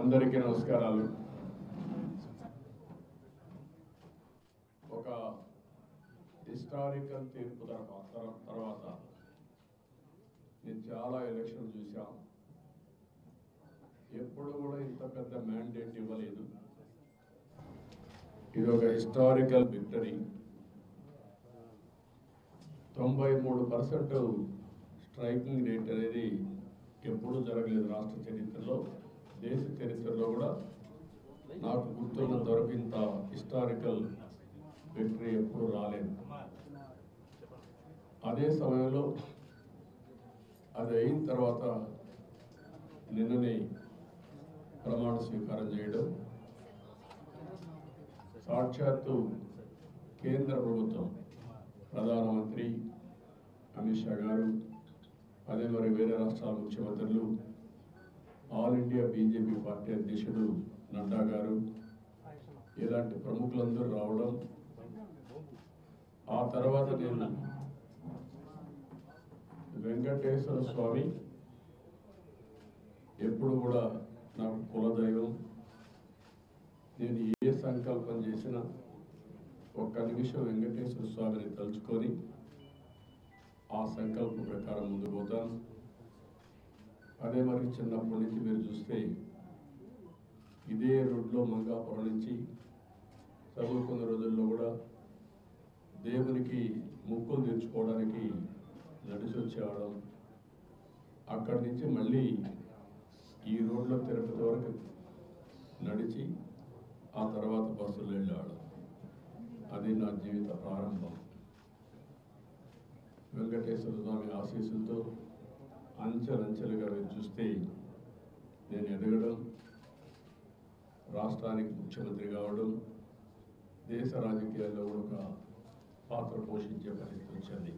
అందరికీ నమస్కారాలు. ఒక హిస్టారికల్ తీర్పు తర్వాత నేను చాలా ఎలక్షన్ చూసాం. ఎప్పుడు కూడా ఇంత పెద్ద మ్యాండేట్ ఇవ్వలేదు. ఇది ఒక హిస్టారికల్ విక్టరీ. 93% స్ట్రైకింగ్ రేట్ అనేది ఎప్పుడూ జరగలేదు రాష్ట్ర చరిత్రలో, దేశ చరిత్రలో కూడా. నాకు గుర్తున్నంత వరకు ఇంత హిస్టారికల్ విక్టరీ ఎప్పుడు రాలేదు. అదే సమయంలో అది అయిన తర్వాత నిన్ననే ప్రమాణ స్వీకారం చేయడం, సాక్షాత్తు కేంద్ర ప్రభుత్వం ప్రధానమంత్రి అమిత్ షా గారు, అదే మరి వేరే రాష్ట్రాల ముఖ్యమంత్రులు, ఆల్ ఇండియా బీజేపీ పార్టీ అధ్యక్షుడు నడ్డా గారు, ఇలాంటి ప్రముఖులందరూ రావడం, ఆ తర్వాత నేను వెంకటేశ్వర స్వామి ఎప్పుడు కూడా నాకు కులదైవం. నేను ఏ సంకల్పం చేసినా ఒక్క నిమిషం వెంకటేశ్వర స్వామిని తలుచుకొని ఆ సంకల్పం ప్రకారం ముందుకు పోతాను. అదే మరి చిన్నప్పటి నుంచి మీరు చూస్తే ఇదే రోడ్లో మంగాపురం నుంచి చదువుకున్న రోజుల్లో కూడా దేవునికి ముక్కులు తీర్చుకోవడానికి నడిచి వచ్చేవాళ్ళం. అక్కడి నుంచి మళ్ళీ ఈ రోడ్లో తిరుపతి వరకు నడిచి ఆ తర్వాత బస్సులో వెళ్ళేవాళ్ళం. అది నా జీవిత ప్రారంభం. వెంకటేశ్వర స్వామి ఆశీస్సులతో అంచెలంచెలుగా మీరు చూస్తే నేను ఎదగడం, రాష్ట్రానికి ముఖ్యమంత్రి కావడం, దేశ రాజకీయాల్లో కూడా ఒక పాత్ర పోషించే పరిస్థితి వచ్చింది.